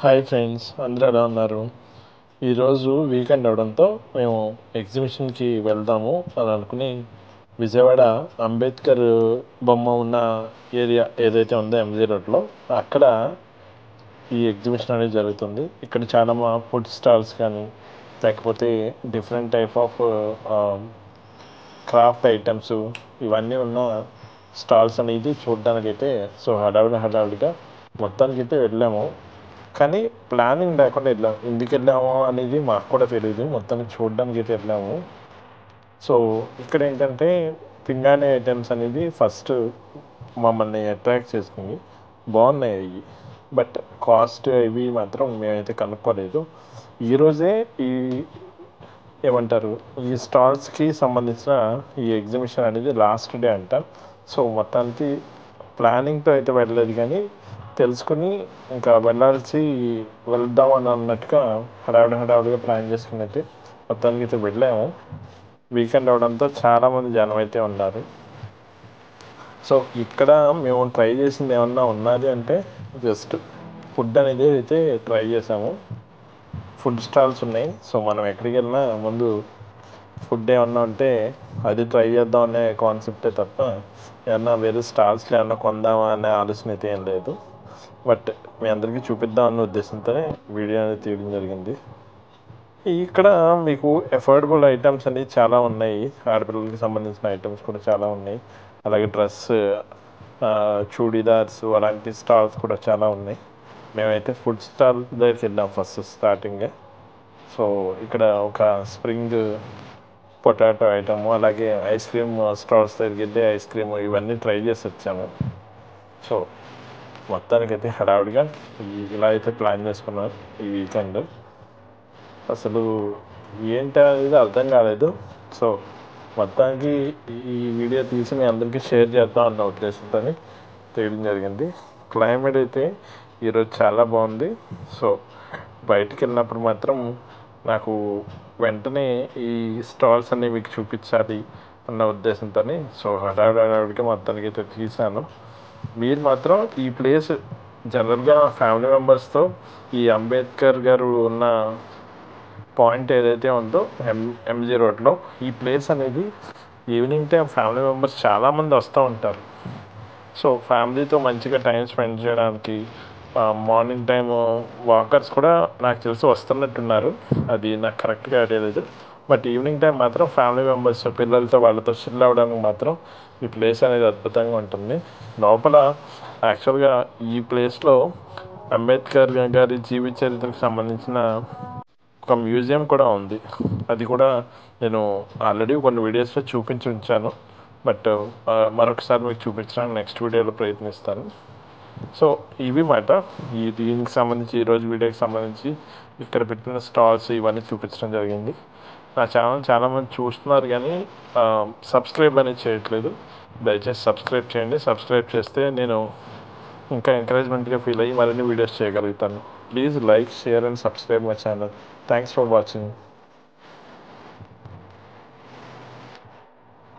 Hi friends, అందరూ ఎలా ఉన్నారు? ఈరోజు వీకెండ్ అవడంతో మేము ఎగ్జిబిషన్కి వెళ్దాము అని అనుకుని విజయవాడ అంబేద్కర్ బొమ్మ ఉన్న ఏరియా ఏదైతే ఉందో ఎంజీ రోడ్లో అక్కడ ఈ ఎగ్జిబిషన్ అనేది జరుగుతుంది. ఇక్కడ చాలా ఫుడ్ స్టాల్స్ కానీ లేకపోతే different type of craft items ఇవన్నీ ఉన్న స్టాల్స్ అనేది చూడడానికైతే హడావిడిగా మొత్తానికైతే వెళ్ళాము. కానీ ప్లానింగ్ లేకుండా వెళ్ళాము. ఎందుకు వెళ్ళాము అనేది మాకు కూడా తెలియదు. మొత్తానికి చూడడానికి అయితే వెళ్ళాము. సో ఇక్కడ ఏంటంటే పింగాణి ఐటమ్స్ అనేది ఫస్ట్ మమ్మల్ని అట్రాక్ట్ చేసుకుంది. బాగున్నాయి అవి, బట్ కాస్ట్ ఇవి మాత్రం మేమైతే కనుక్కోలేదు. ఈరోజే ఈ ఏమంటారు ఈ స్టాల్స్కి సంబంధించిన ఈ ఎగ్జిబిషన్ అనేది లాస్ట్ డే అంట. సో మొత్తానికి ప్లానింగ్తో అయితే వెళ్ళలేదు, కానీ తెలుసుకుని ఇంకా వెళ్దాం అని అన్నట్టుగా హడావిడిగా ప్లాన్ చేసుకుని అయితే మొత్తానికి అయితే వెళ్ళాము. వీకెండ్ అవడంతో చాలామంది జనం అయితే ఉన్నారు. సో ఇక్కడ మేము ట్రై చేసింది ఏమన్నా ఉన్నది అంటే జస్ట్ ఫుడ్ అనేది అయితే ట్రై చేసాము. ఫుడ్ స్టాల్స్ ఉన్నాయి. సో మనం ఎక్కడికి వెళ్ళినా ముందు ఫుడ్ ఏమన్నా ఉంటే అది ట్రై చేద్దాం అనే కాన్సెప్టే తప్ప ఏమన్నా వేరే స్టాల్స్లో ఏమన్నా కొందామా అనే ఆలోచన అయితే ఏం లేదు. బట్ మీ అందరికీ చూపిద్దాం అన్న ఉద్దేశంతోనే వీడియో అనేది తీయడం జరిగింది. ఇక్కడ మీకు అఫోర్డబుల్ ఐటమ్స్ అనేవి చాలా ఉన్నాయి. ఆడపిల్లలకి సంబంధించిన ఐటమ్స్ కూడా చాలా ఉన్నాయి. అలాగే డ్రెస్, చూడీదార్స్ అలాంటి స్టాల్స్ కూడా చాలా ఉన్నాయి. మేమైతే ఫుడ్ స్టాల్ దగ్గరికి వెళ్ళాం ఫస్ట్ స్టార్టింగ్. సో ఇక్కడ ఒక స్ప్రింగ్ పొటాటో ఐటమ్, అలాగే ఐస్ క్రీమ్ స్టాల్స్ దగ్గరికి వెళ్ళి ఐస్ క్రీమ్ ఇవన్నీ ట్రై చేసి వచ్చాము. సో మొత్తానికైతే హడావిడిగా ఇలా అయితే ప్లాన్ చేసుకున్నారు ఈ వీకెండ్. అసలు ఏంటి అనేది అర్థం కాలేదు. సో మొత్తానికి ఈ వీడియో తీసి మీ అందరికీ షేర్ చేద్దాం అన్న ఉద్దేశంతో తీయడం జరిగింది. క్లైమేట్ అయితే ఈరోజు చాలా బాగుంది. సో బయటికి వెళ్ళినప్పుడు మాత్రం నాకు వెంటనే ఈ స్టాల్స్ అన్నీ మీకు చూపించాలి అన్న ఉద్దేశంతో సో హడావిడిగా మొత్తానికి అయితే తీశాను. మీరు మాత్రం ఈ ప్లేస్ జనరల్గా ఫ్యామిలీ మెంబర్స్తో ఈ అంబేద్కర్ గారు ఉన్న పాయింట్ ఏదైతే ఉందో ఎంజీ రోడ్లో ఈ ప్లేస్ అనేది ఈవినింగ్ టైం ఫ్యామిలీ మెంబర్స్ చాలామంది వస్తూ ఉంటారు. సో ఫ్యామిలీతో మంచిగా టైం స్పెండ్ చేయడానికి మార్నింగ్ టైం వాకర్స్ కూడా నాకు తెలిసి వస్తున్నట్టున్నారు. అది నాకు కరెక్ట్గా ఐడియా లేదు. బట్ ఈవినింగ్ టైం మాత్రం ఫ్యామిలీ మెంబర్స్ పిల్లలతో వాళ్ళతో చిల్ అవ్వడానికి మాత్రం ఈ ప్లేస్ అనేది అద్భుతంగా ఉంటుంది. లోపల యాక్చువల్గా ఈ ప్లేస్లో అంబేద్కర్ గారి జీవిత చరిత్రకు సంబంధించిన ఒక మ్యూజియం కూడా ఉంది. అది కూడా నేను ఆల్రెడీ కొన్ని వీడియోస్లో చూపించి ఉంచాను. బట్ మరొకసారి మీకు చూపించడానికి నెక్స్ట్ వీడియోలో ప్రయత్నిస్తాను. సో ఇవి మాట దీనికి సంబంధించి ఈరోజు వీడియోకి సంబంధించి ఇక్కడ పెట్టిన స్టాల్స్ ఇవన్నీ చూపించడం జరిగింది. నా ఛానల్ చాలామంది చూస్తున్నారు కానీ సబ్స్క్రైబ్ అనేది చేయట్లేదు. దయచేసి సబ్స్క్రైబ్ చేయండి. సబ్స్క్రైబ్ చేస్తే నేను ఇంకా ఎంకరేజ్మెంట్గా ఫీల్ అయ్యి మరిన్ని వీడియోస్ చేయగలుగుతాను. Please like, share and subscribe my channel. Thanks for watching.